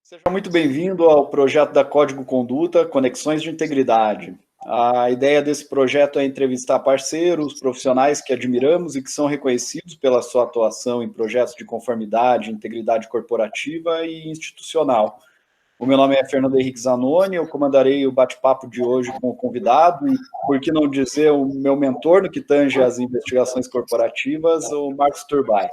Seja muito bem-vindo ao projeto da Código Conduta, Conexões de Integridade. A ideia desse projeto é entrevistar parceiros, profissionais que admiramos e que são reconhecidos pela sua atuação em projetos de conformidade, integridade corporativa e institucional. O meu nome é Fernando Henrique Zanoni, eu comandarei o bate-papo de hoje com o convidado e, por que não dizer, o meu mentor no que tange às investigações corporativas, o Marcos Turbay.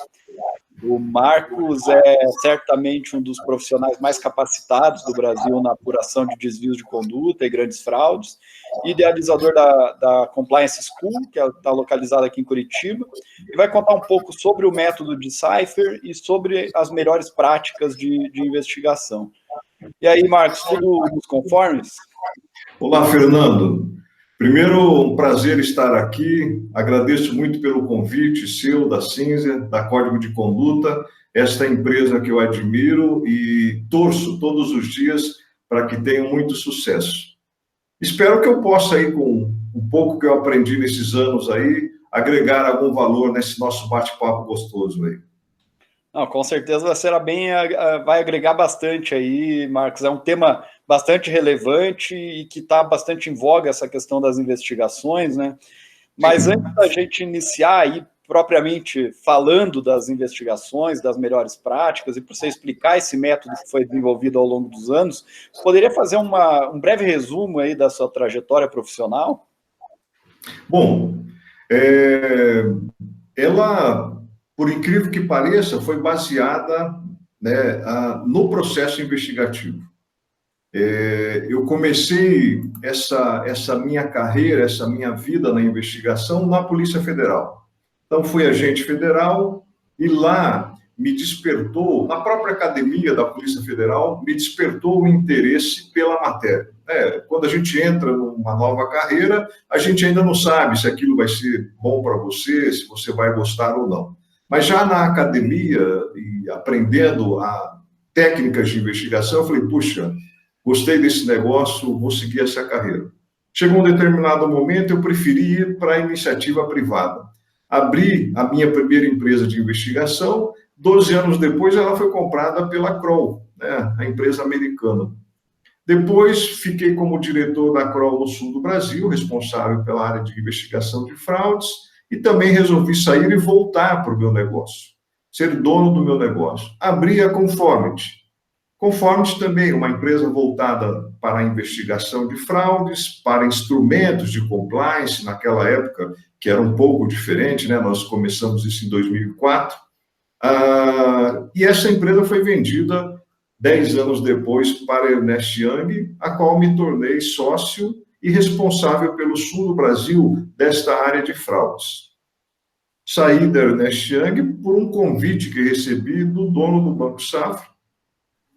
O Marcos é certamente um dos profissionais mais capacitados do Brasil na apuração de desvios de conduta e grandes fraudes, idealizador da Compliance School, que está localizada aqui em Curitiba, e vai contar um pouco sobre o método de Cypher e sobre as melhores práticas de investigação. E aí, Marcos, tudo nos conformes? Olá, Fernando. Primeiro, um prazer estar aqui. Agradeço muito pelo convite seu, da Cinza, da Código de Conduta, esta empresa que eu admiro e torço todos os dias para que tenham muito sucesso. Espero que eu possa, aí, com um pouco que eu aprendi nesses anos aí, agregar algum valor nesse nosso bate-papo gostoso aí. Não, com certeza vai agregar bastante aí, Marcos. É um tema bastante relevante e que está bastante em voga, essa questão das investigações, né? Mas antes da gente iniciar aí, propriamente falando das investigações, das melhores práticas, e para você explicar esse método que foi desenvolvido ao longo dos anos, você poderia fazer um breve resumo aí da sua trajetória profissional? Bom, ela, por incrível que pareça, foi baseada, né, no processo investigativo. Eu comecei essa minha carreira, essa minha vida na investigação na Polícia Federal. Então, fui agente federal e lá me despertou, na própria academia da Polícia Federal, me despertou o interesse pela matéria. Quando a gente entra numa nova carreira, a gente ainda não sabe se aquilo vai ser bom para você, se você vai gostar ou não. Mas já na academia, e aprendendo técnicas de investigação, eu falei, puxa, gostei desse negócio, vou seguir essa carreira. Chegou um determinado momento, eu preferi ir para a iniciativa privada. Abri a minha primeira empresa de investigação, 12 anos depois ela foi comprada pela Kroll, né, a empresa americana. Depois fiquei como diretor da Kroll no sul do Brasil, responsável pela área de investigação de fraudes, e também resolvi sair e voltar para o meu negócio, ser dono do meu negócio. Abri a Conformity. Conformity também, uma empresa voltada para a investigação de fraudes, para instrumentos de compliance, naquela época, que era um pouco diferente, né? Nós começamos isso em 2004. E essa empresa foi vendida 10 anos depois para a Ernst Young, a qual me tornei sócio e responsável pelo sul do Brasil desta área de fraudes. Saí da Ernst Young por um convite que recebi do dono do Banco Safra,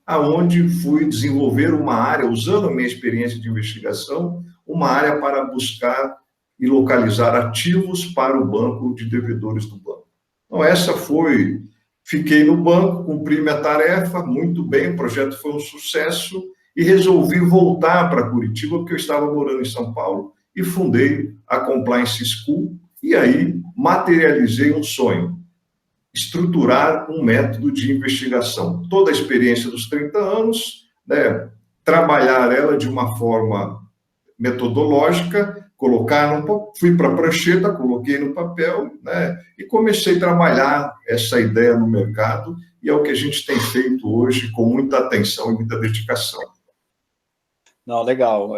aonde fui desenvolver uma área, usando a minha experiência de investigação, uma área para buscar e localizar ativos para o banco de devedores do banco. Então, fiquei no banco, cumpri minha tarefa, muito bem, o projeto foi um sucesso, e resolvi voltar para Curitiba, porque eu estava morando em São Paulo, e fundei a Compliance School, e aí materializei um sonho, estruturar um método de investigação. Toda a experiência dos 30 anos, né, trabalhar ela de uma forma metodológica, fui para a prancheta, coloquei no papel, né, e comecei a trabalhar essa ideia no mercado, e é o que a gente tem feito hoje com muita atenção e muita dedicação. Não, legal.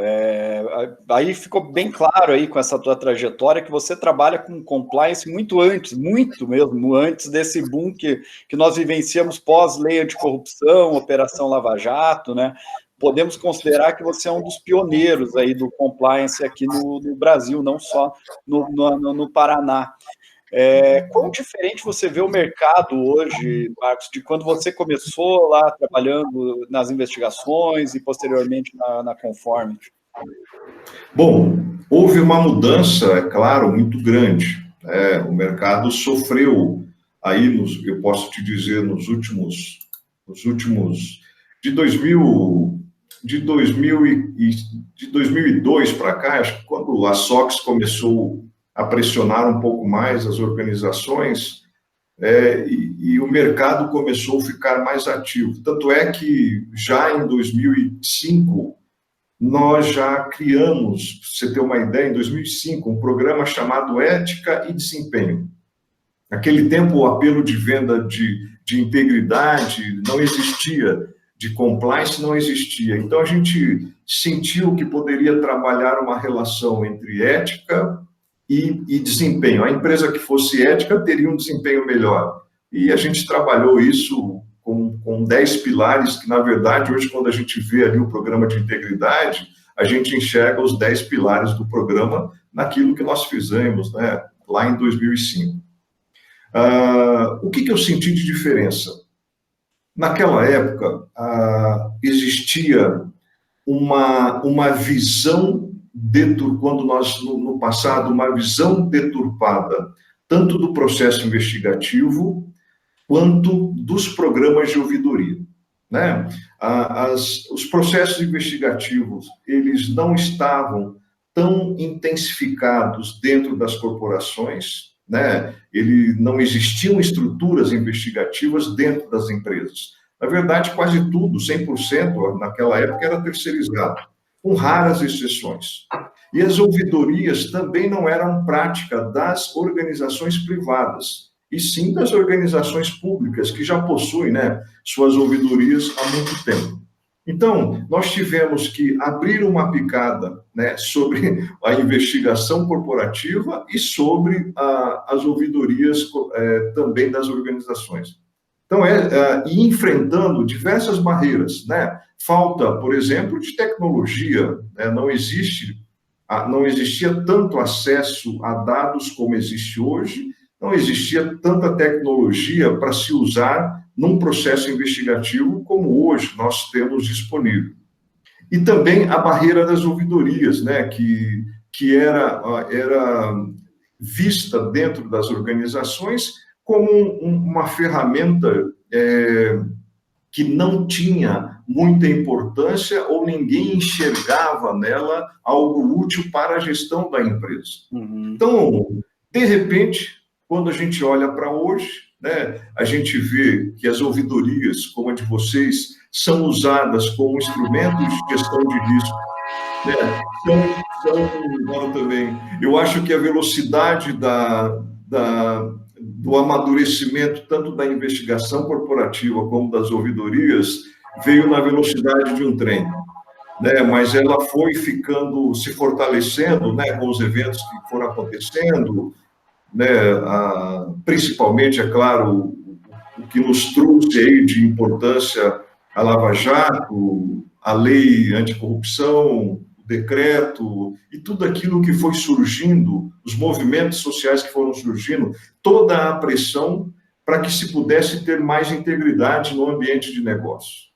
Aí ficou bem claro aí com essa tua trajetória que você trabalha com compliance muito mesmo antes desse boom que nós vivenciamos pós-lei anticorrupção, Operação Lava Jato, né? Podemos considerar que você é um dos pioneiros aí do compliance aqui no Brasil, não só no Paraná. Quão diferente você vê o mercado hoje, Marcos, de quando você começou lá trabalhando nas investigações e posteriormente na Conformity? Bom, houve uma mudança, é claro, muito grande. O mercado sofreu aí, eu posso te dizer, nos últimos de 2000 de 2002 para cá, acho que quando a SOX começou a pressionar um pouco mais as organizações, e o mercado começou a ficar mais ativo. Tanto é que já em 2005, nós já criamos, para você ter uma ideia, em 2005, um programa chamado Ética e Desempenho. Naquele tempo, o apelo de venda de integridade não existia, de compliance não existia. Então, a gente sentiu que poderia trabalhar uma relação entre ética e desempenho. A empresa que fosse ética teria um desempenho melhor. E a gente trabalhou isso com 10 pilares, que, na verdade, hoje, quando a gente vê ali o programa de integridade, a gente enxerga os 10 pilares do programa naquilo que nós fizemos, né, lá em 2005. O que eu senti de diferença? Naquela época, existia uma visão, quando nós, no passado, uma visão deturpada, tanto do processo investigativo, quanto dos programas de ouvidoria, né? Os processos investigativos, eles não estavam tão intensificados dentro das corporações, né? Não existiam estruturas investigativas dentro das empresas. Na verdade, quase tudo, 100%, naquela época, era terceirizado, com raras exceções. E as ouvidorias também não eram prática das organizações privadas, e sim das organizações públicas, que já possuem, né, suas ouvidorias há muito tempo. Então, nós tivemos que abrir uma picada, né, sobre a investigação corporativa e sobre as ouvidorias também das organizações. Então, e enfrentando diversas barreiras, né? Falta, por exemplo, de tecnologia, né? Não existia tanto acesso a dados como existe hoje, não existia tanta tecnologia para se usar num processo investigativo como hoje nós temos disponível. E também a barreira das ouvidorias, né, que era vista dentro das organizações como uma ferramenta que não tinha muita importância ou ninguém enxergava nela algo útil para a gestão da empresa. Uhum. Então, de repente, quando a gente olha para hoje, né, a gente vê que as ouvidorias, como a de vocês, são usadas como instrumentos de gestão de risco. Né? Também. Eu acho que a velocidade do amadurecimento, tanto da investigação corporativa como das ouvidorias, veio na velocidade de um trem. Né? Mas ela foi se fortalecendo, né, com os eventos que foram acontecendo, né, principalmente, é claro, o que nos trouxe aí de importância a Lava Jato, a lei anticorrupção, o decreto, e tudo aquilo que foi surgindo, os movimentos sociais que foram surgindo, toda a pressão para que se pudesse ter mais integridade no ambiente de negócio.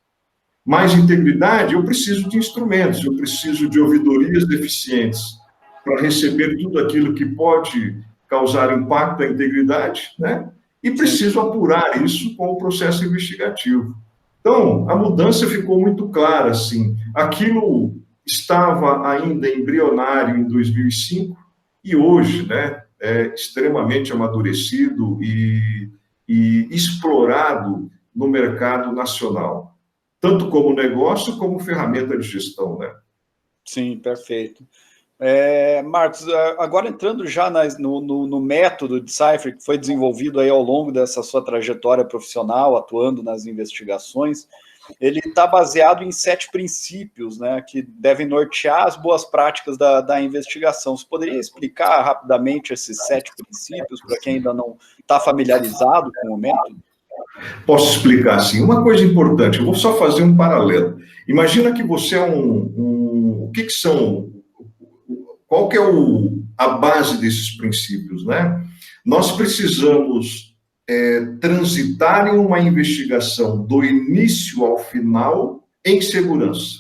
Mais integridade, eu preciso de instrumentos, eu preciso de ouvidorias eficientes para receber tudo aquilo que pode causar impacto à integridade, né? E preciso apurar isso com o processo investigativo. Então, a mudança ficou muito clara, assim. Aquilo estava ainda embrionário em 2005 e hoje, né, é extremamente amadurecido e explorado no mercado nacional, tanto como negócio como ferramenta de gestão, né? Sim, perfeito. Marcos, agora entrando já no método Decipher que foi desenvolvido aí ao longo dessa sua trajetória profissional, atuando nas investigações, ele está baseado em 7 princípios, né, que devem nortear as boas práticas da investigação. Você poderia explicar rapidamente esses 7 princípios para quem ainda não está familiarizado com o método? Posso explicar, assim. Uma coisa importante, eu vou só fazer um paralelo. Imagina que você é o que são... Qual que é a base desses princípios, né? Nós precisamos transitar em uma investigação do início ao final em segurança.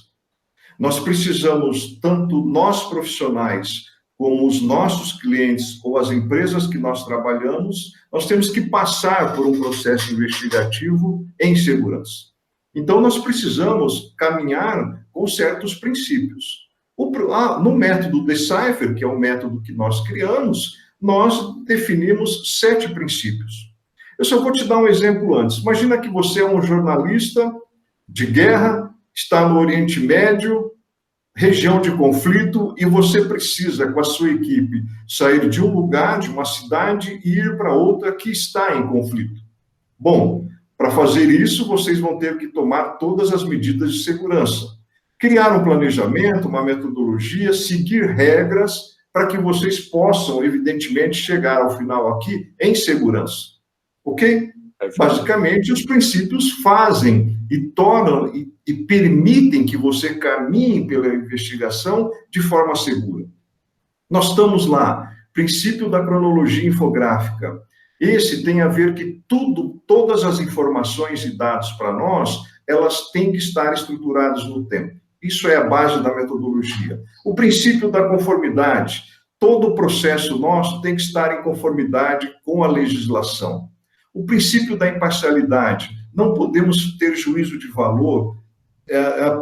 Nós precisamos, tanto nós profissionais, como os nossos clientes ou as empresas que nós trabalhamos, nós temos que passar por um processo investigativo em segurança. Então, nós precisamos caminhar com certos princípios. No método Decipher, que é o método que nós criamos, nós definimos 7 princípios. Eu só vou te dar um exemplo antes. Imagina que você é um jornalista de guerra, está no Oriente Médio, região de conflito, e você precisa, com a sua equipe, sair de um lugar, de uma cidade, e ir para outra que está em conflito. Bom, para fazer isso, vocês vão ter que tomar todas as medidas de segurança. Criar um planejamento, uma metodologia, seguir regras para que vocês possam, evidentemente, chegar ao final aqui em segurança. Ok? Basicamente, os princípios fazem e tornam e permitem que você caminhe pela investigação de forma segura. Nós estamos lá, princípio da cronologia infográfica. Esse tem a ver que todas as informações e dados para nós, elas têm que estar estruturadas no tempo. Isso é a base da metodologia. O princípio da conformidade. Todo o processo nosso tem que estar em conformidade com a legislação. O princípio da imparcialidade. Não podemos ter juízo de valor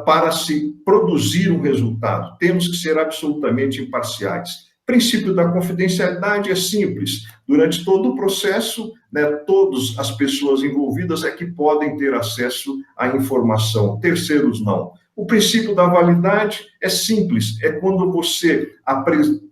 para se produzir um resultado. Temos que ser absolutamente imparciais. O princípio da confidencialidade é simples. Durante todo o processo, todas as pessoas envolvidas é que podem ter acesso à informação, terceiros não. O princípio da validade é simples, é quando você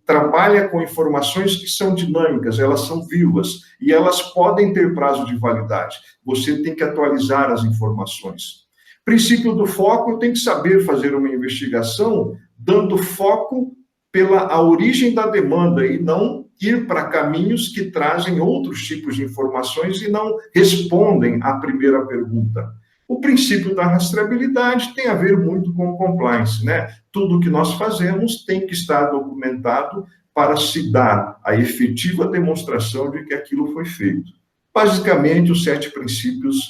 trabalha com informações que são dinâmicas, elas são vivas, e elas podem ter prazo de validade. Você tem que atualizar as informações. Princípio do foco, eu tenho que saber fazer uma investigação dando foco pela origem da demanda e não ir para caminhos que trazem outros tipos de informações e não respondem à primeira pergunta. O princípio da rastreabilidade tem a ver muito com compliance, né? Tudo que nós fazemos tem que estar documentado para se dar a efetiva demonstração de que aquilo foi feito. Basicamente, os 7 princípios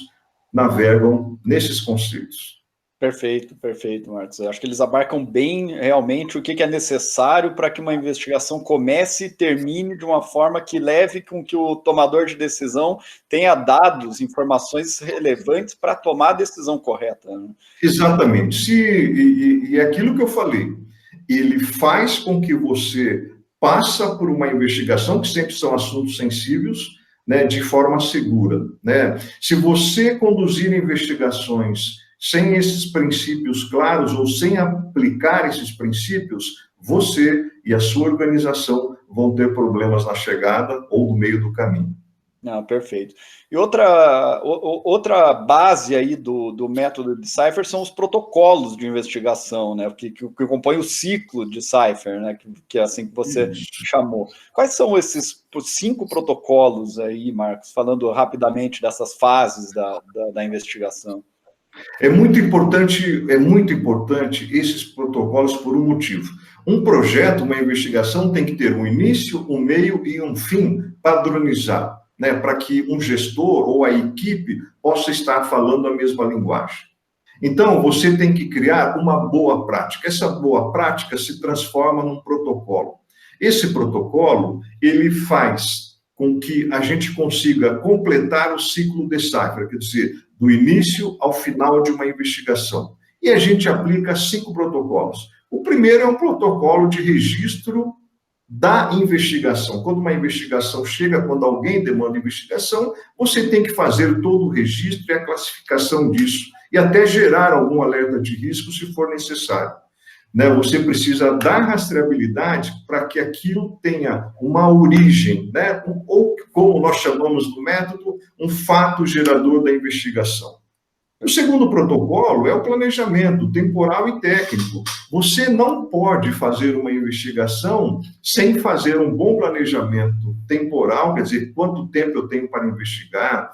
navegam nesses conceitos. Perfeito, perfeito, Marcos. Eu acho que eles abarcam bem, realmente, o que é necessário para que uma investigação comece e termine de uma forma que leve com que o tomador de decisão tenha dados, informações relevantes para tomar a decisão correta. Né? Exatamente. E aquilo que eu falei, ele faz com que você passa por uma investigação, que sempre são assuntos sensíveis, né, de forma segura. Né? Se você conduzir investigações sem esses princípios claros ou sem aplicar esses princípios, você e a sua organização vão ter problemas na chegada ou no meio do caminho. Não, perfeito. E outra base aí do método Decipher são os protocolos de investigação, né, que compõem o ciclo Decipher, né, que é assim que você chamou. Quais são esses 5 protocolos aí, Marcos, falando rapidamente dessas fases da investigação? É muito importante esses protocolos por um motivo. Um projeto, uma investigação tem que ter um início, um meio e um fim padronizado, né, para que um gestor ou a equipe possa estar falando a mesma linguagem. Então, você tem que criar uma boa prática. Essa boa prática se transforma num protocolo. Esse protocolo, ele faz com que a gente consiga completar o ciclo Decipher, quer dizer, do início ao final de uma investigação. E a gente aplica 5 protocolos. O primeiro é um protocolo de registro da investigação. Quando uma investigação chega, quando alguém demanda investigação, você tem que fazer todo o registro e a classificação disso, e até gerar algum alerta de risco, se for necessário. Né? Você precisa dar rastreabilidade para que aquilo tenha uma origem, né? Ou, como nós chamamos no método, um fato gerador da investigação. O segundo protocolo é o planejamento temporal e técnico. Você não pode fazer uma investigação sem fazer um bom planejamento temporal, quer dizer, quanto tempo eu tenho para investigar,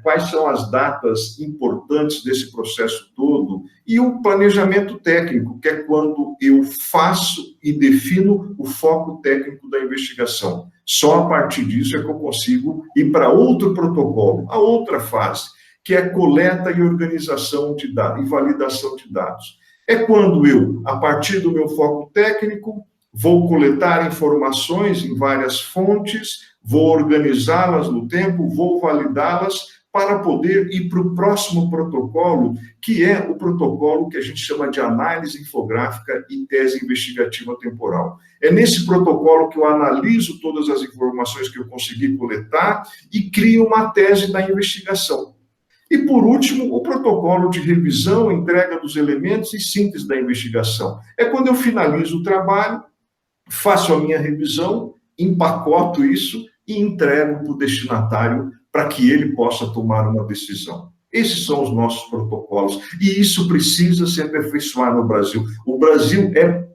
quais são as datas importantes desse processo todo, e o planejamento técnico, que é quando eu faço e defino o foco técnico da investigação. Só a partir disso é que eu consigo ir para outro protocolo, a outra fase, que é coleta e organização de dados, e validação de dados. É quando eu, a partir do meu foco técnico, vou coletar informações em várias fontes, vou organizá-las no tempo, vou validá-las para poder ir para o próximo protocolo, que é o protocolo que a gente chama de análise infográfica e tese investigativa temporal. É nesse protocolo que eu analiso todas as informações que eu consegui coletar e crio uma tese da investigação. E, por último, o protocolo de revisão, entrega dos elementos e síntese da investigação. É quando eu finalizo o trabalho, faço a minha revisão, empacoto isso e entrego para o destinatário para que ele possa tomar uma decisão. Esses são os nossos protocolos. E isso precisa se aperfeiçoar no Brasil. O Brasil é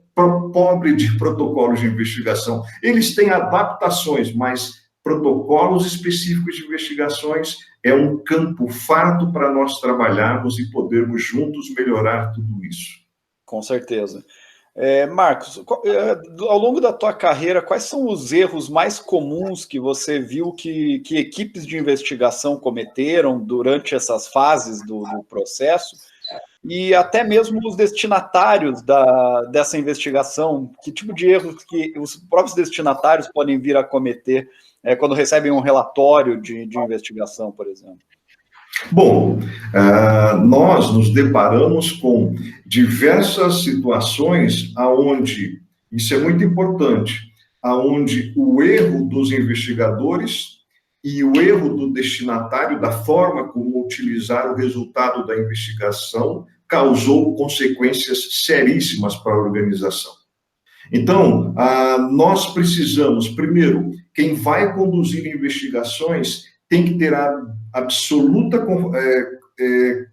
pobre de protocolos de investigação. Eles têm adaptações, mas protocolos específicos de investigações é um campo farto para nós trabalharmos e podermos juntos melhorar tudo isso. Com certeza. Marcos, ao longo da tua carreira, quais são os erros mais comuns que você viu que equipes de investigação cometeram durante essas fases do processo? E até mesmo os destinatários dessa investigação, que tipo de erros que os próprios destinatários podem vir a cometer quando recebem um relatório de investigação, por exemplo? Bom, nós nos deparamos com diversas situações aonde, isso é muito importante, aonde o erro dos investigadores e o erro do destinatário, da forma como utilizar o resultado da investigação, causou consequências seríssimas para a organização. Então, nós precisamos, primeiro, quem vai conduzir investigações tem que ter a absoluta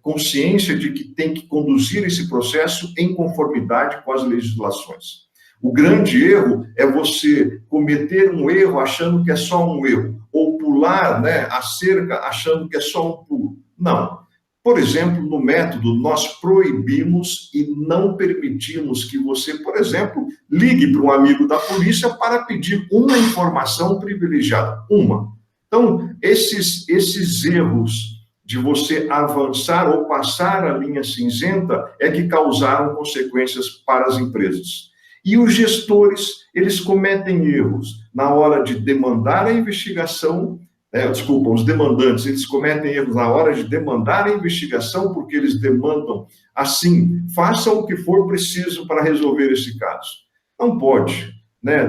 consciência de que tem que conduzir esse processo em conformidade com as legislações. O grande erro é você cometer um erro achando que é só um erro, ou pular, a cerca achando que é só um pulo. Não. Por exemplo, no método, nós proibimos e não permitimos que você, por exemplo, ligue para um amigo da polícia para pedir uma informação privilegiada. Uma. Então, esses erros de você avançar ou passar a linha cinzenta é que causaram consequências para as empresas. E os gestores, eles cometem erros na hora de demandar a investigação, os demandantes, eles cometem erros na hora de demandar a investigação, porque eles demandam assim, façam o que for preciso para resolver esse caso. Não pode,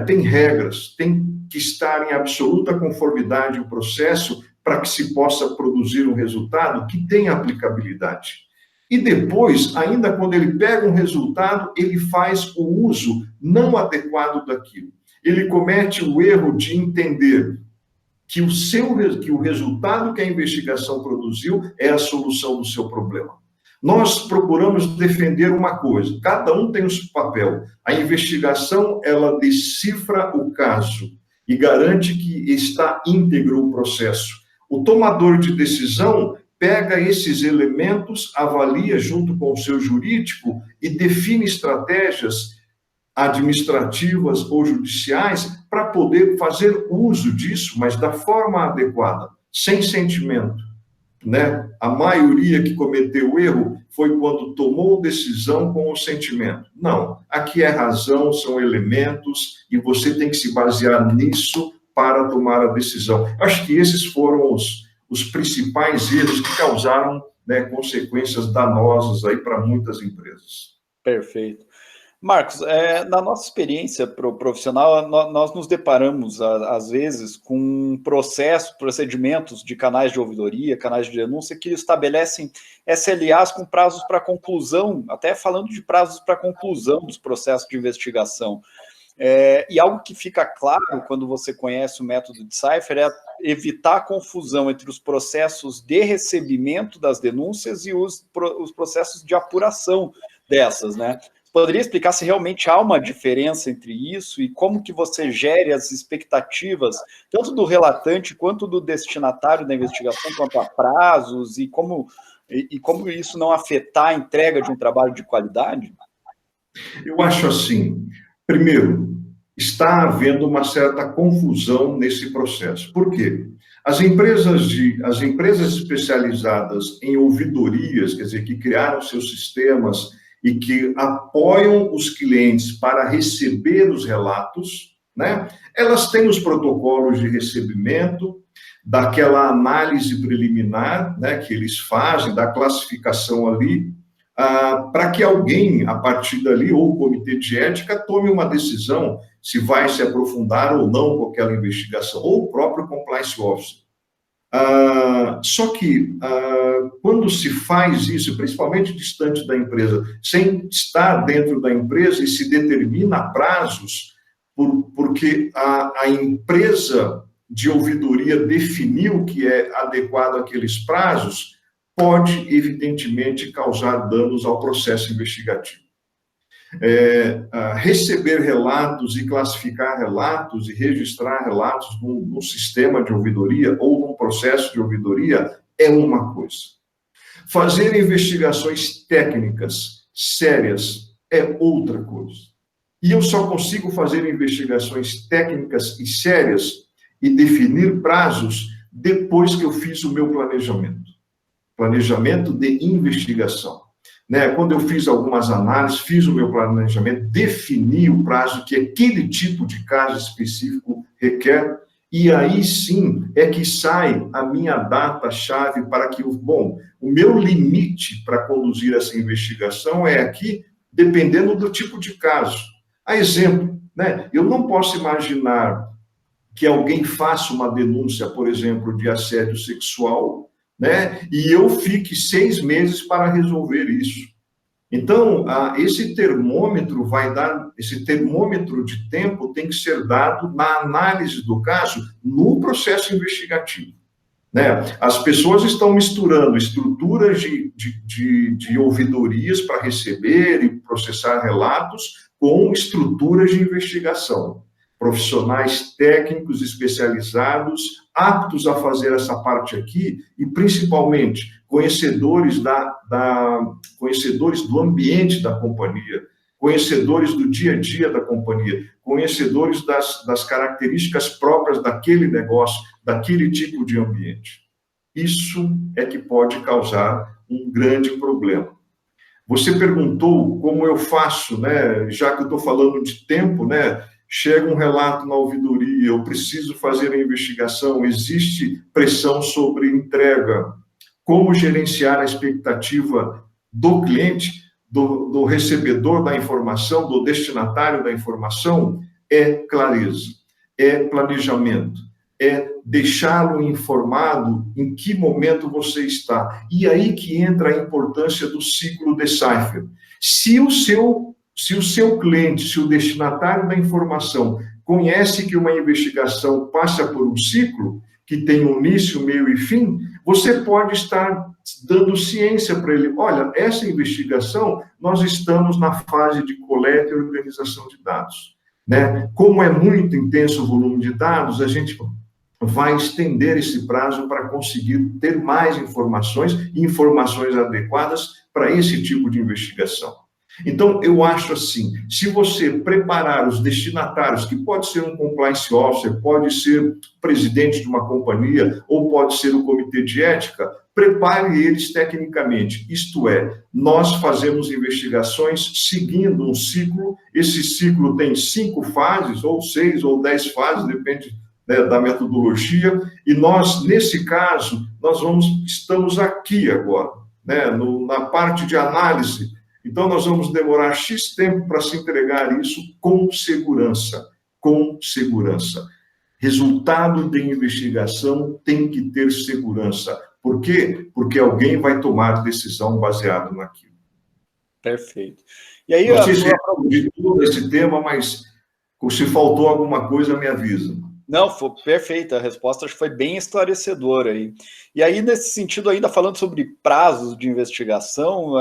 tem regras, tem que estar em absoluta conformidade o processo para que se possa produzir um resultado que tenha aplicabilidade. E depois, ainda quando ele pega um resultado, ele faz o uso não adequado daquilo. Ele comete o erro de entender que o resultado que a investigação produziu é a solução do seu problema. Nós procuramos defender uma coisa, cada um tem o seu papel. A investigação, ela decifra o caso e garante que está íntegro o processo. O tomador de decisão pega esses elementos, avalia junto com o seu jurídico e define estratégias administrativas ou judiciais para poder fazer uso disso, mas da forma adequada, sem sentimento. A maioria que cometeu o erro foi quando tomou decisão com o sentimento. Não, aqui é razão, são elementos, e você tem que se basear nisso para tomar a decisão. Acho que esses foram os principais erros que causaram consequências danosas aí para muitas empresas. Perfeito. Marcos, na nossa experiência profissional, nós nos deparamos, às vezes, com procedimentos de canais de ouvidoria, canais de denúncia, que estabelecem SLAs com prazos para conclusão, até falando de prazos para conclusão dos processos de investigação. E algo que fica claro quando você conhece o método Decipher é evitar a confusão entre os processos de recebimento das denúncias e os processos de apuração dessas, Poderia explicar se realmente há uma diferença entre isso e como que você gere as expectativas, tanto do relatante quanto do destinatário da investigação, quanto a prazos e como isso não afetar a entrega de um trabalho de qualidade? Eu acho assim, primeiro, está havendo uma certa confusão nesse processo. Por quê? As empresas especializadas em ouvidorias, quer dizer, que criaram seus sistemas e que apoiam os clientes para receber os relatos, elas têm os protocolos de recebimento, daquela análise preliminar, né, que eles fazem, da classificação ali, para que alguém, a partir dali, ou o comitê de ética, tome uma decisão se vai se aprofundar ou não com aquela investigação, ou o próprio compliance officer. Só que, quando se faz isso, principalmente distante da empresa, sem estar dentro da empresa e se determina prazos, porque a empresa de ouvidoria definiu que é adequado àqueles prazos, pode, evidentemente, causar danos ao processo investigativo. Receber relatos e classificar relatos e registrar relatos num sistema de ouvidoria ou num processo de ouvidoria é uma coisa. Fazer investigações técnicas sérias é outra coisa. E eu só consigo fazer investigações técnicas e sérias e definir prazos depois que eu fiz o meu planejamento de investigação. Quando eu fiz algumas análises, fiz o meu planejamento, defini o prazo que aquele tipo de caso específico requer, e aí sim é que sai a minha data-chave para que, o meu limite para conduzir essa investigação é aqui, dependendo do tipo de caso. A exemplo, eu não posso imaginar que alguém faça uma denúncia, por exemplo, de assédio sexual, e eu fique 6 meses para resolver isso. Então, esse termômetro de tempo tem que ser dado na análise do caso, no processo investigativo. As pessoas estão misturando estruturas de ouvidorias para receber e processar relatos com estruturas de investigação. Profissionais técnicos especializados, aptos a fazer essa parte aqui, e principalmente conhecedores conhecedores do ambiente da companhia, conhecedores do dia a dia da companhia, conhecedores das características próprias daquele negócio, daquele tipo de ambiente. Isso é que pode causar um grande problema. Você perguntou como eu faço, já que eu estou falando de tempo, chega um relato na ouvidoria, eu preciso fazer a investigação, existe pressão sobre entrega, como gerenciar a expectativa do cliente, do recebedor da informação, do destinatário da informação, é clareza, é planejamento, é deixá-lo informado em que momento você está. E aí que entra a importância do ciclo Decipher. Se o seu cliente, se o destinatário da informação conhece que uma investigação passa por um ciclo, que tem um início, meio e fim, você pode estar dando ciência para ele. Olha, essa investigação, nós estamos na fase de coleta e organização de dados. Como é muito intenso o volume de dados, a gente vai estender esse prazo para conseguir ter mais informações e informações adequadas para esse tipo de investigação. Então, eu acho assim, se você preparar os destinatários, que pode ser um compliance officer, pode ser presidente de uma companhia, ou pode ser o comitê de ética, prepare eles tecnicamente. Isto é, nós fazemos investigações seguindo um ciclo, esse ciclo tem 5 fases, ou 6 ou 10 fases, depende da metodologia, e nós, nesse caso, estamos aqui agora, na parte de análise. Então, nós vamos demorar X tempo para se entregar isso com segurança. Com segurança. Resultado de investigação tem que ter segurança. Por quê? Porque alguém vai tomar decisão baseada naquilo. Perfeito. E aí, não sei se de todo esse tema, mas se faltou alguma coisa, me avisa. Não, foi perfeita, a resposta acho que foi bem esclarecedora aí. E aí, nesse sentido, ainda falando sobre prazos de investigação,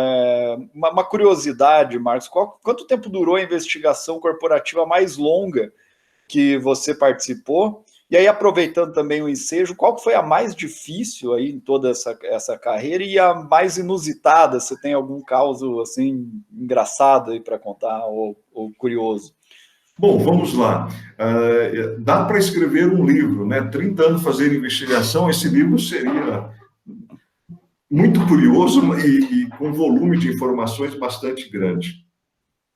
uma curiosidade, Marcos, quanto tempo durou a investigação corporativa mais longa que você participou? E aí, aproveitando também o ensejo, qual foi a mais difícil aí em toda essa carreira e a mais inusitada? Você tem algum caso, assim, engraçado aí para contar ou curioso? Bom, vamos lá. Dá para escrever um livro, 30 anos fazer investigação, esse livro seria muito curioso e com volume de informações bastante grande.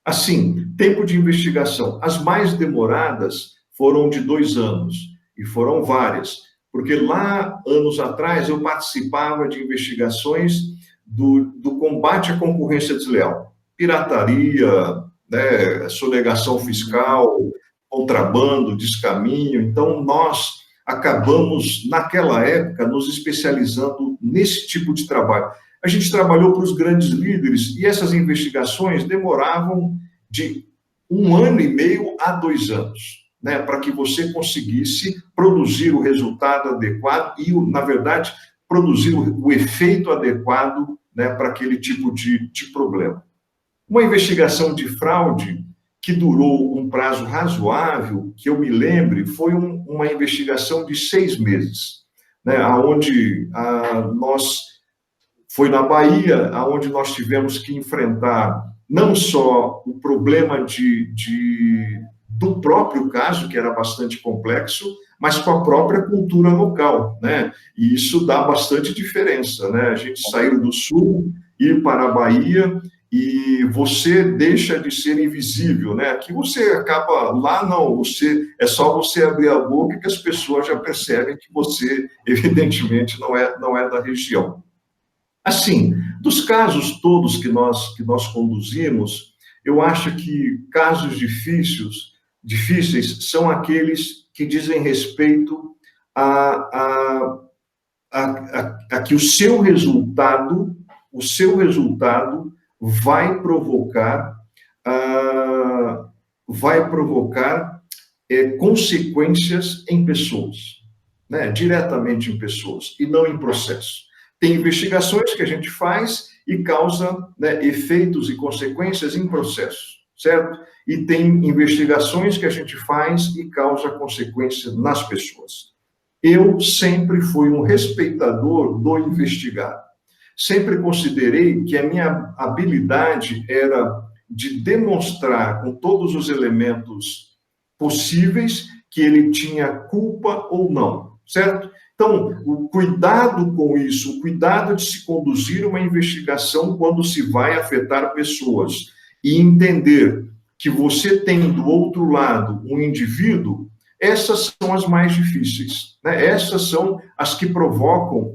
Assim, tempo de investigação. As mais demoradas foram de 2 anos, e foram várias, Porque lá, anos atrás, eu participava de investigações do combate à concorrência desleal. Pirataria, né, sonegação fiscal, contrabando, descaminho. Então, nós acabamos, naquela época, nos especializando nesse tipo de trabalho. A gente trabalhou para os grandes líderes e essas investigações demoravam de 1 ano e meio a 2 anos, né, para que você conseguisse produzir o resultado adequado e, na verdade, produzir o efeito adequado, né, para aquele tipo de problema. Uma investigação de fraude que durou um prazo razoável, que eu me lembre, foi uma investigação de 6 meses, né, onde foi na Bahia, onde nós tivemos que enfrentar não só o problema do próprio caso, que era bastante complexo, mas com a própria cultura local, né? E isso dá bastante diferença, né? A gente saiu do Sul, ir para a Bahia, e você deixa de ser invisível, né? Aqui você acaba, lá não, é só você abrir a boca que as pessoas já percebem que você, evidentemente, não é da região. Assim, dos casos todos que nós conduzimos, eu acho que casos difíceis são aqueles que dizem respeito a que o seu resultado vai provocar consequências em pessoas, né? Diretamente em pessoas, e não em processo. Tem investigações que a gente faz e causa, né, efeitos e consequências em processo, certo? E tem investigações que a gente faz e causa consequências nas pessoas. Eu sempre fui um respeitador do investigado. Sempre considerei que a minha habilidade era de demonstrar com todos os elementos possíveis que ele tinha culpa ou não, certo? Então, o cuidado com isso, o cuidado de se conduzir uma investigação quando se vai afetar pessoas e entender que você tem do outro lado um indivíduo, essas são as mais difíceis, né? Essas são as que provocam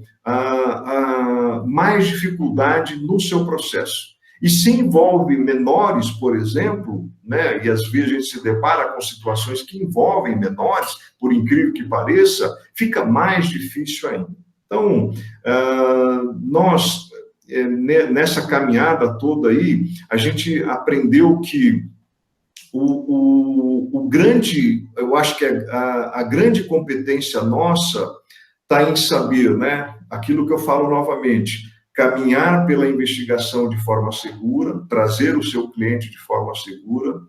mais dificuldade no seu processo. E se envolve menores, por exemplo, né, e às vezes a gente se depara com situações que envolvem menores, por incrível que pareça, fica mais difícil ainda. Então, nós, nessa caminhada toda aí, a gente aprendeu que eu acho que a grande competência nossa está em saber, né, aquilo que eu falo novamente, caminhar pela investigação de forma segura, trazer o seu cliente de forma segura,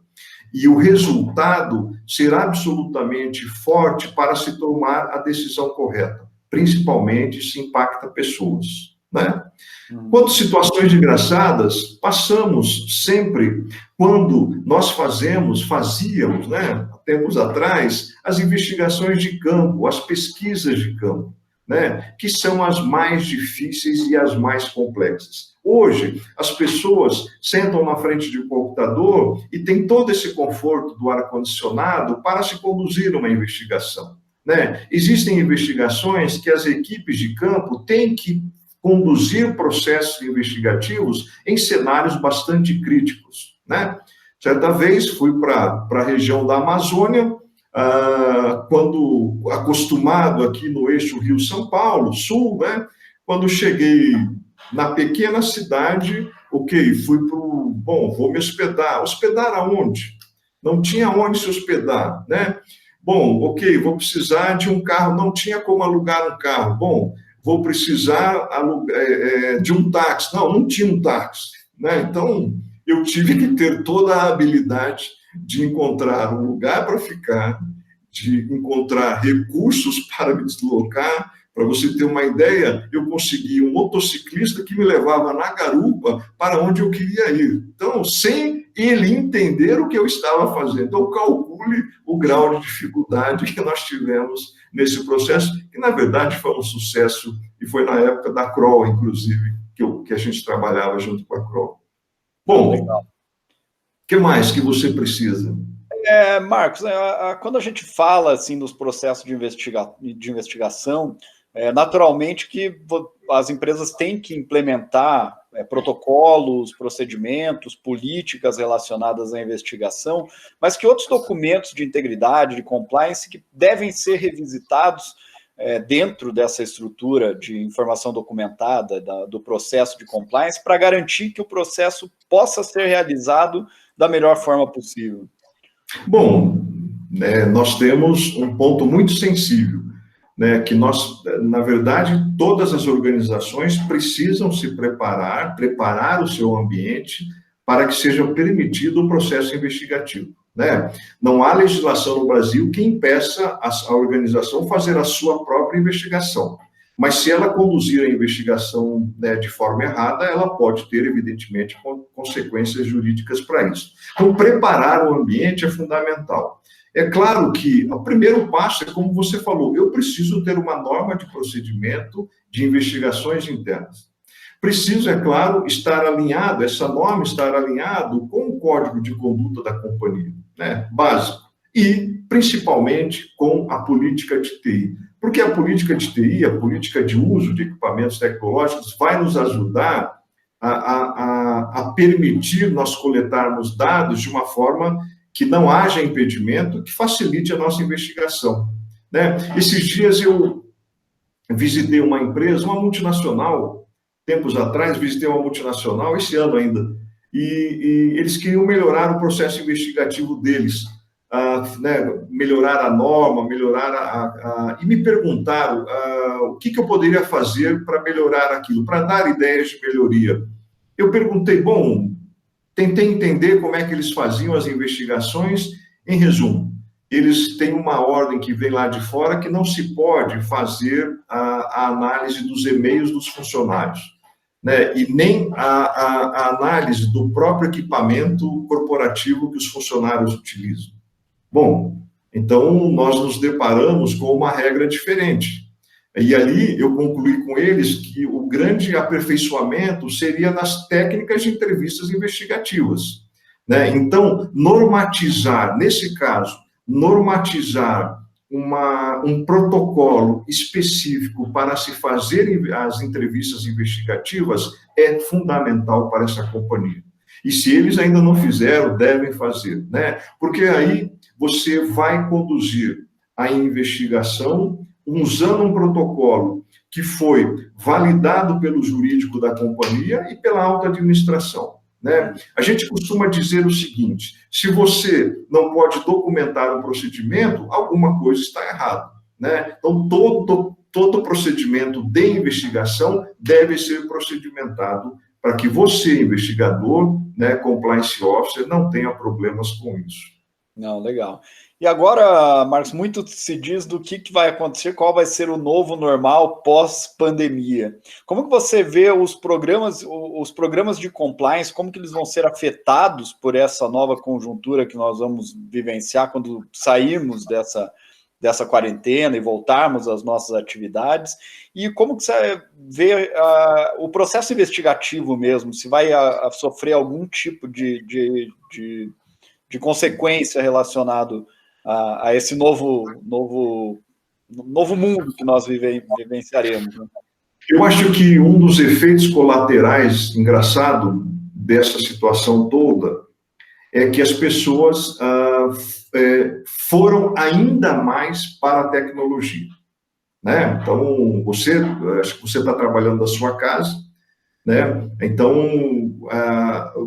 e o resultado ser absolutamente forte para se tomar a decisão correta, principalmente se impacta pessoas, né? Quanto situações engraçadas, passamos sempre, quando nós fazíamos, né, tempos atrás, as investigações de campo, as pesquisas de campo, né, que são as mais difíceis e as mais complexas. Hoje, as pessoas sentam na frente de um computador e têm todo esse conforto do ar-condicionado para se conduzir uma investigação, né? Existem investigações que as equipes de campo têm que conduzir processos investigativos em cenários bastante críticos, né? Certa vez fui para a região da Amazônia, quando acostumado aqui no eixo Rio-São Paulo, sul, né? Quando cheguei na pequena cidade, fui vou me hospedar. Hospedar aonde? Não tinha onde se hospedar, né? Bom, vou precisar de um carro, não tinha como alugar um carro. Bom, vou precisar de um táxi. Não tinha um táxi, né? Então, eu tive que ter toda a habilidade de encontrar um lugar para ficar, de encontrar recursos para me deslocar. Para você ter uma ideia, eu consegui um motociclista que me levava na garupa para onde eu queria ir. Então, sem ele entender o que eu estava fazendo. Então, calcule o grau de dificuldade que nós tivemos nesse processo, que, na verdade, foi um sucesso, e foi na época da Kroll, inclusive, que a gente trabalhava junto com a Kroll. Bom, o que mais que você precisa? Marcos, quando a gente fala assim dos processos de investigação, naturalmente que as empresas têm que implementar protocolos, procedimentos, políticas relacionadas à investigação, mas que outros documentos de integridade, de compliance, que devem ser revisitados dentro dessa estrutura de informação documentada do processo de compliance para garantir que o processo possa ser realizado da melhor forma possível. Bom, nós temos um ponto muito sensível, né, que nós, na verdade, todas as organizações precisam se preparar o seu ambiente para que seja permitido o processo investigativo, né? Não há legislação no Brasil que impeça a organização fazer a sua própria investigação, mas se ela conduzir a investigação, né, de forma errada, ela pode ter, evidentemente, consequências jurídicas para isso. Então, preparar o ambiente é fundamental. É claro que o primeiro passo é, como você falou, eu preciso ter uma norma de procedimento de investigações internas. Preciso, é claro, estar alinhado, essa norma estar alinhado com o código de conduta da companhia, né, básico, e, principalmente, com a política de TI. Porque a política de TI, a política de uso de equipamentos tecnológicos, vai nos ajudar a permitir nós coletarmos dados de uma forma que não haja impedimento, que facilite a nossa investigação, né? Esses dias eu visitei uma empresa, uma multinacional, tempos atrás, visitei uma multinacional, esse ano ainda, e eles queriam melhorar o processo investigativo deles, né, melhorar a norma, e me perguntaram o que eu poderia fazer para melhorar aquilo, para dar ideias de melhoria. Eu perguntei, bom, tentei entender como é que eles faziam as investigações. Em resumo, eles têm uma ordem que vem lá de fora que não se pode fazer a análise dos e-mails dos funcionários, né? E nem a análise do próprio equipamento corporativo que os funcionários utilizam. Bom, então nós nos deparamos com uma regra diferente. E ali eu concluí com eles que o grande aperfeiçoamento seria nas técnicas de entrevistas investigativas, né? Então, normatizar, nesse caso, um protocolo específico para se fazer as entrevistas investigativas é fundamental para essa companhia. E se eles ainda não fizeram, devem fazer, né? Porque aí você vai conduzir a investigação usando um protocolo que foi validado pelo jurídico da companhia e pela alta administração, né? A gente costuma dizer o seguinte: se você não pode documentar um procedimento, alguma coisa está errada, né? Então, todo procedimento de investigação deve ser procedimentado para que você, investigador, né, compliance officer, não tenha problemas com isso. Não, legal. E agora, Marcos, muito se diz do que vai acontecer, qual vai ser o novo normal pós-pandemia. Como que você vê os programas de compliance, como que eles vão ser afetados por essa nova conjuntura que nós vamos vivenciar quando sairmos dessa quarentena e voltarmos às nossas atividades? E como que você vê o processo investigativo mesmo, se vai sofrer algum tipo de consequência relacionado a esse novo mundo que nós vivenciaremos, né? Eu acho que um dos efeitos colaterais, engraçado, dessa situação toda, é que as pessoas foram ainda mais para a tecnologia, né? Então, acho que você está trabalhando da sua casa, né? Então,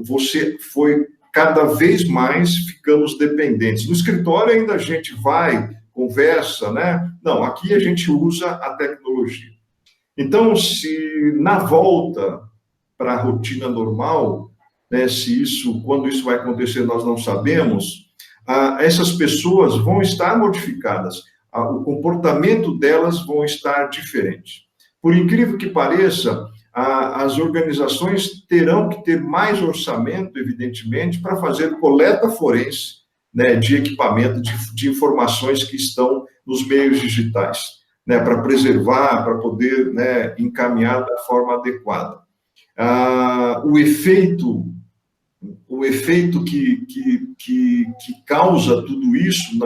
você foi cada vez mais ficamos dependentes. No escritório ainda a gente vai, conversa, né? Não, aqui a gente usa a tecnologia. Então, se na volta para a rotina normal, né, quando isso vai acontecer, nós não sabemos, essas pessoas vão estar modificadas, o comportamento delas vão estar diferente. Por incrível que pareça, as organizações terão que ter mais orçamento, evidentemente, para fazer coleta forense, né, de equipamento, de informações que estão nos meios digitais, né, para preservar, para poder, né, encaminhar da forma adequada. O efeito o efeito que causa tudo isso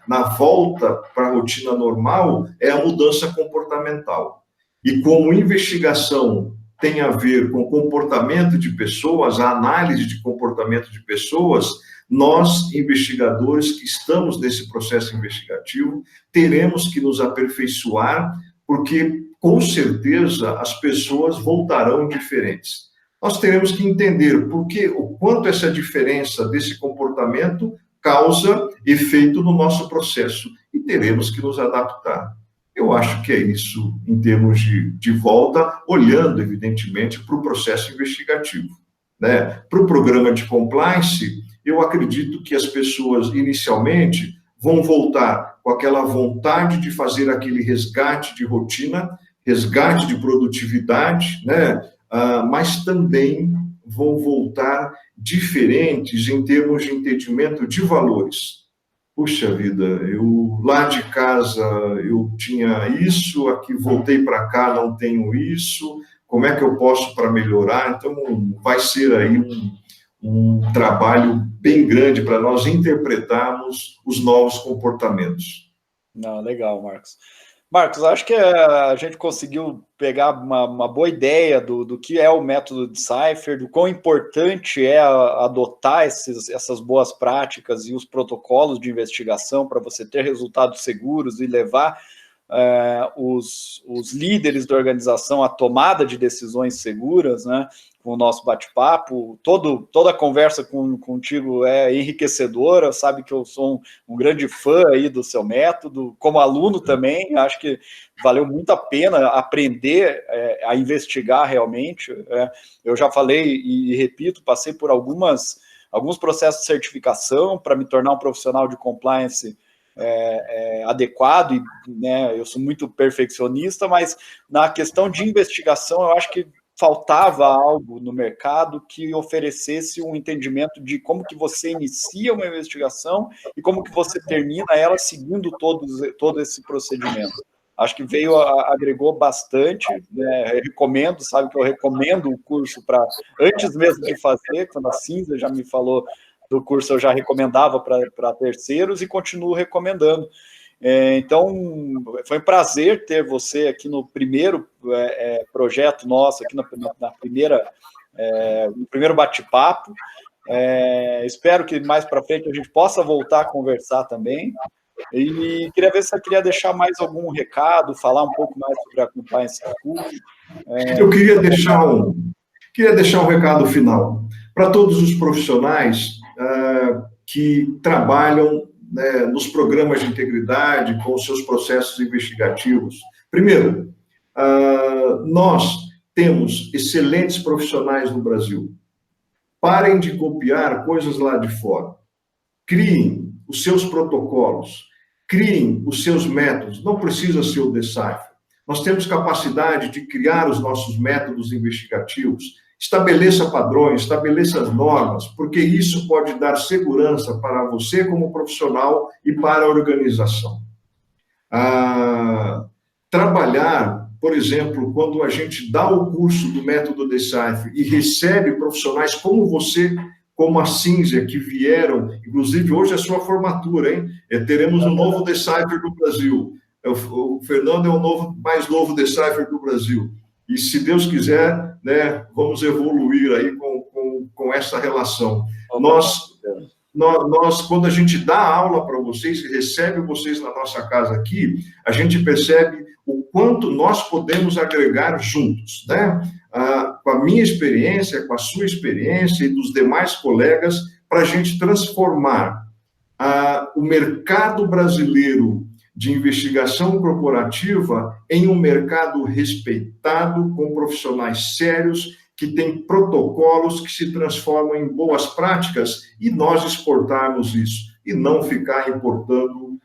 na volta para a rotina normal é a mudança comportamental. E como investigação tem a ver com comportamento de pessoas, a análise de comportamento de pessoas, nós, investigadores que estamos nesse processo investigativo, teremos que nos aperfeiçoar, porque, com certeza, as pessoas voltarão diferentes. Nós teremos que entender o quanto essa diferença desse comportamento causa efeito no nosso processo, e teremos que nos adaptar. Eu acho que é isso em termos de volta, olhando, evidentemente, para o processo investigativo, né? Para o programa de compliance, eu acredito que as pessoas, inicialmente, vão voltar com aquela vontade de fazer aquele resgate de rotina, resgate de produtividade, né? Mas também vão voltar diferentes em termos de entendimento de valores. Puxa vida, eu lá de casa eu tinha isso, aqui voltei para cá não tenho isso, como é que eu posso para melhorar? Então, vai ser aí um trabalho bem grande para nós interpretarmos os novos comportamentos. Não, legal, Marcos. Marcos, acho que a gente conseguiu pegar uma boa ideia do que é o método Decipher, do quão importante é adotar essas boas práticas e os protocolos de investigação para você ter resultados seguros e levar os líderes da organização à tomada de decisões seguras, né? Com o nosso bate-papo, toda a conversa contigo é enriquecedora, sabe que eu sou um grande fã aí do seu método, como aluno também, acho que valeu muito a pena aprender a investigar realmente. Eu já falei e repito, passei por alguns processos de certificação para me tornar um profissional de compliance adequado, e né, eu sou muito perfeccionista, mas na questão de investigação eu acho que faltava algo no mercado que oferecesse um entendimento de como que você inicia uma investigação e como que você termina ela seguindo todo esse procedimento. Acho que agregou bastante, né? Recomendo, sabe que eu recomendo o curso antes mesmo de fazer, quando a Cinza já me falou do curso, eu já recomendava para terceiros e continuo recomendando. Então, foi um prazer ter você aqui no primeiro projeto nosso, aqui no primeiro bate-papo. Espero que mais para frente a gente possa voltar a conversar também. E queria ver se você queria deixar mais algum recado, falar um pouco mais sobre a Compliance School. Eu queria deixar um recado final para todos os profissionais que trabalham, né, nos programas de integridade, com os seus processos investigativos. Primeiro, nós temos excelentes profissionais no Brasil. Parem de copiar coisas lá de fora. Criem os seus protocolos, criem os seus métodos. Não precisa ser o Decipher. Nós temos capacidade de criar os nossos métodos investigativos. Estabeleça padrões, estabeleça as normas, porque isso pode dar segurança para você como profissional e para a organização. Trabalhar, por exemplo, quando a gente dá o curso do método Decipher e recebe profissionais como você, como a Cinzia, que vieram, inclusive hoje é sua formatura, hein? Teremos um novo Decipher do Brasil. O Fernando é o mais novo Decipher do Brasil. E, se Deus quiser, né, vamos evoluir aí com essa relação. Nós, quando a gente dá aula para vocês, recebe vocês na nossa casa aqui, a gente percebe o quanto nós podemos agregar juntos, né? Com a minha experiência, com a sua experiência e dos demais colegas, para a gente transformar o mercado brasileiro de investigação corporativa em um mercado respeitado, com profissionais sérios, que têm protocolos que se transformam em boas práticas, e nós exportarmos isso, e não ficar importando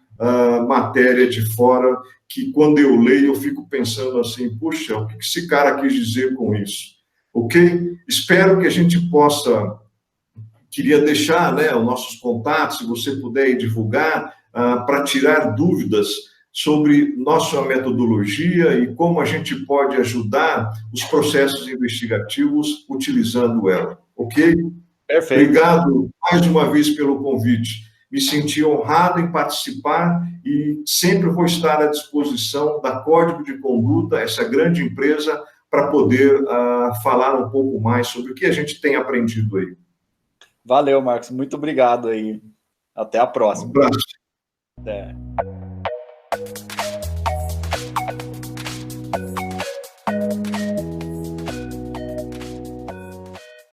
matéria de fora, que quando eu leio eu fico pensando assim, puxa, o que esse cara quis dizer com isso? Ok? Espero que a gente possa... Queria deixar, né, os nossos contatos, se você puder divulgar, para tirar dúvidas sobre nossa metodologia e como a gente pode ajudar os processos investigativos utilizando ela, ok? Perfeito. Obrigado mais uma vez pelo convite. Me senti honrado em participar e sempre vou estar à disposição da Código de Conduta, essa grande empresa, para poder falar um pouco mais sobre o que a gente tem aprendido aí. Valeu, Marcos. Muito obrigado aí. Até a próxima. Um abraço. Até.